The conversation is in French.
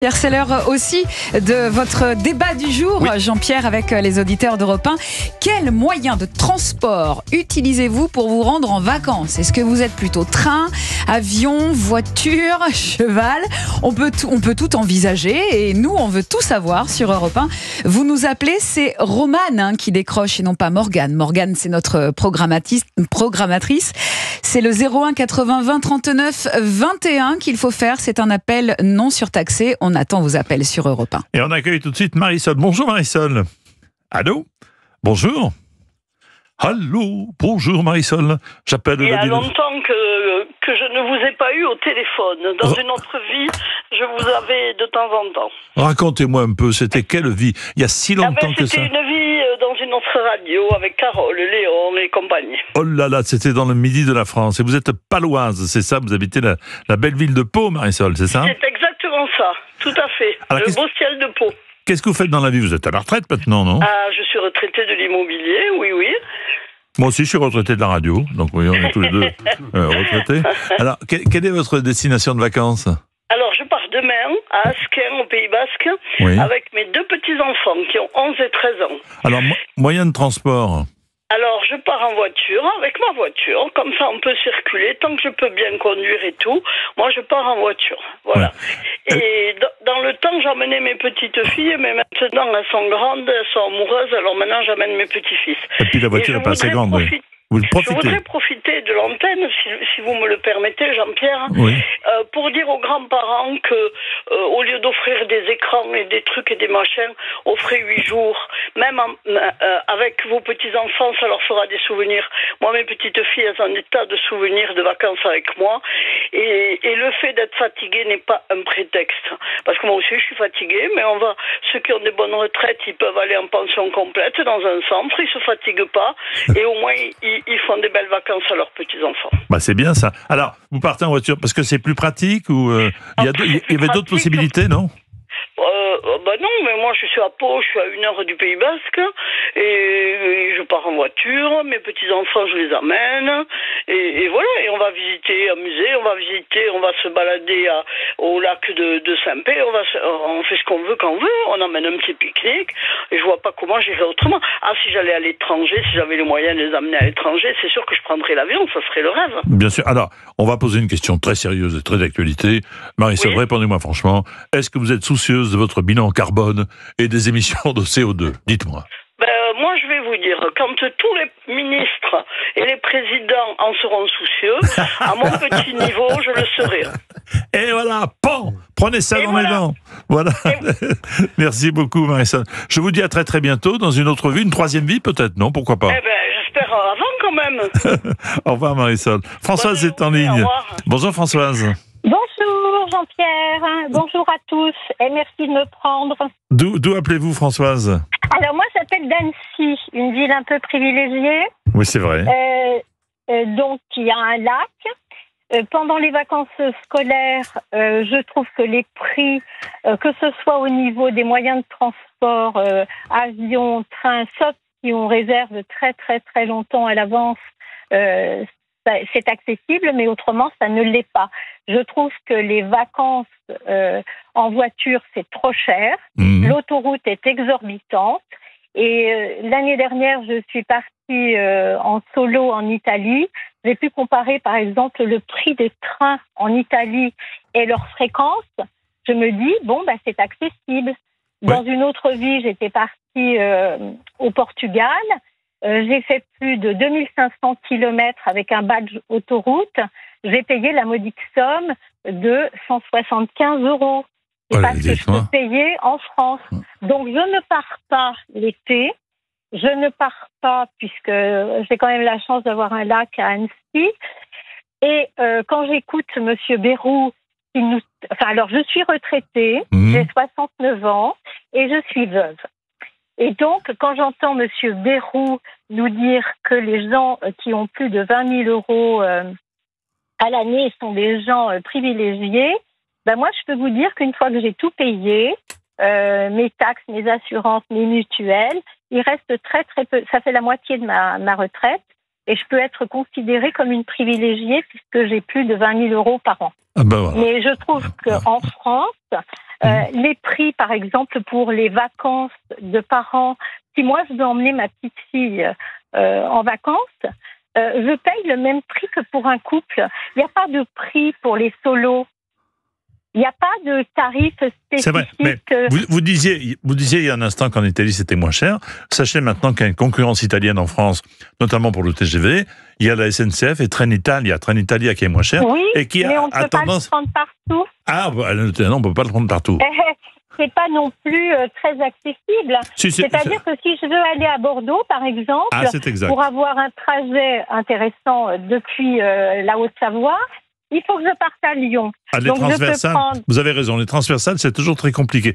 Pierre, c'est l'heure aussi de votre débat du jour, oui. Jean-Pierre, avec les auditeurs d'Europe 1. Quel moyen de transport utilisez-vous pour vous rendre en vacances? Est-ce que vous êtes plutôt train, avion, voiture, cheval? On peut tout envisager et nous, on veut tout savoir sur Europe 1. Vous nous appelez, c'est Romane qui décroche et non pas Morgane. Morgane, c'est notre programmatrice. C'est le 01 80 20 39 21 qu'il faut faire. C'est un appel non surtaxé. On attend vos appels sur Europe 1. Et on accueille tout de suite Marisol. Bonjour Marisol. Allô? Bonjour. Allô? Bonjour Marisol. J'appelle... Il y a longtemps que je ne vous ai pas eu au téléphone. Dans une autre vie, je vous avais de temps en temps. Racontez-moi un peu, c'était quelle vie? Il y a si longtemps que ça. C'était une vie dans une autre radio avec Carole, Léon et compagnie. Oh là là, c'était dans le midi de la France. Et vous êtes paloise, c'est ça? Vous habitez la belle ville de Pau, Marisol, c'est ça? C'est exactement ça, tout à fait. Alors, le beau ciel de Pau. Qu'est-ce que vous faites dans la vie? Vous êtes à la retraite maintenant, non? Je suis retraitée de l'immobilier, oui. Moi aussi, je suis retraité de la radio, donc oui, on est tous les deux retraités. Alors, quelle est votre destination de vacances? Alors, je pars demain à Asquin, au Pays Basque, avec mes deux petits-enfants qui ont 11 et 13 ans. Alors, moyen de transport? Alors, je pars en voiture, avec ma voiture, comme ça on peut circuler, tant que je peux bien conduire et tout. Moi, je pars en voiture, voilà. Ouais. Et dans le temps, j'emmenais mes petites filles, mais maintenant, elles sont grandes, elles sont amoureuses, alors maintenant, j'amène mes petits-fils. Et puis la voiture n'est pas assez grande, oui. Je voudrais profiter de l'antenne, si vous me le permettez, Jean-Pierre, pour dire aux grands-parents que, au lieu d'offrir des écrans et des trucs et des machins, offrez 8 jours. Même avec vos petits-enfants, ça leur fera des souvenirs. Moi, mes petites filles, elles ont des tas de souvenirs de vacances avec moi. Et le fait d'être fatigué n'est pas un prétexte. Parce que moi aussi, je suis fatiguée, mais ceux qui ont des bonnes retraites, ils peuvent aller en pension complète dans un centre, ils se fatiguent pas. Et au moins, ils font des belles vacances à leurs petits-enfants. Bah c'est bien ça. Alors, vous partez en voiture parce que c'est plus pratique ou il y avait d'autres possibilités, non? Non, mais moi je suis à Pau, je suis à 1 heure du Pays Basque et je pars en voiture, mes petits-enfants je les amène et voilà, et on va visiter un musée, on va se balader au lac de Saint-Pé, on fait ce qu'on veut quand on veut, on emmène un petit pique-nique et je vois pas comment j'irais autrement. Si j'allais à l'étranger, si j'avais les moyens de les amener à l'étranger, c'est sûr que je prendrais l'avion, ça serait le rêve. Bien sûr. Alors, on va poser une question très sérieuse et très d'actualité. Marisol, répondez-moi franchement, est-ce que vous êtes soucieuse de votre bilan carbone et des émissions de CO2? Dites-moi. Moi, je vais vous dire, quand tous les ministres et les présidents en seront soucieux, à mon petit niveau, je le serai. Et voilà, prenez ça dans les dents. Voilà. Merci beaucoup, Marisol. Je vous dis à très très bientôt dans une autre vie, une troisième vie peut-être, non? Pourquoi pas? J'espère avant quand même. Au revoir, Marisol. Françoise est en ligne. Bonjour, Françoise. Bonjour Jean-Pierre, bonjour à tous et merci de me prendre. D'où appelez-vous, Françoise? Alors moi j'appelle d'Annecy, une ville un peu privilégiée. Oui, c'est vrai. Donc il y a un lac. Pendant les vacances scolaires, je trouve que les prix, que ce soit au niveau des moyens de transport, avion, train, sauf si on réserve très très très longtemps à l'avance, c'est accessible, mais autrement, ça ne l'est pas. Je trouve que les vacances en voiture, c'est trop cher. L'autoroute est exorbitante. Et l'année dernière, je suis partie en solo en Italie. J'ai pu comparer, par exemple, le prix des trains en Italie et leur fréquence. Je me dis, c'est accessible. Dans une autre vie, j'étais partie au Portugal. J'ai fait plus de 2500 kilomètres avec un badge autoroute. J'ai payé la modique somme de 175 €. C'est parce que je peux payer en France. Donc, je ne pars pas l'été. Je ne pars pas puisque j'ai quand même la chance d'avoir un lac à Annecy. Et quand j'écoute Monsieur Bérou, alors je suis retraitée, j'ai 69 ans et je suis veuve. Et donc, quand j'entends Monsieur Bérou nous dire que les gens qui ont plus de 20 000 € à l'année sont des gens privilégiés, moi, je peux vous dire qu'une fois que j'ai tout payé, mes taxes, mes assurances, mes mutuelles, il reste très très peu. Ça fait la moitié de ma retraite. et je peux être considérée comme une privilégiée puisque j'ai plus de 20 000 euros par an. Ah ben voilà. Mais je trouve qu'en France, les prix, par exemple, pour les vacances de parents, si moi je veux emmener ma petite fille en vacances, je paye le même prix que pour un couple. Il n'y a pas de prix pour les solos. Il n'y a pas de tarif spécifique. C'est vrai, mais vous disiez il y a un instant qu'en Italie c'était moins cher. Sachez maintenant qu'il y a une concurrence italienne en France, notamment pour le TGV. Il y a la SNCF et Trenitalia qui est moins cher. Oui, et qui mais on ne peut pas le prendre partout. Ah, non, on ne peut pas le prendre partout. C'est pas non plus très accessible. C'est-à-dire que si je veux aller à Bordeaux, par exemple, pour avoir un trajet intéressant depuis la Haute-Savoie, il faut que je parte à Lyon. Les transversales, vous avez raison, les transversales, c'est toujours très compliqué.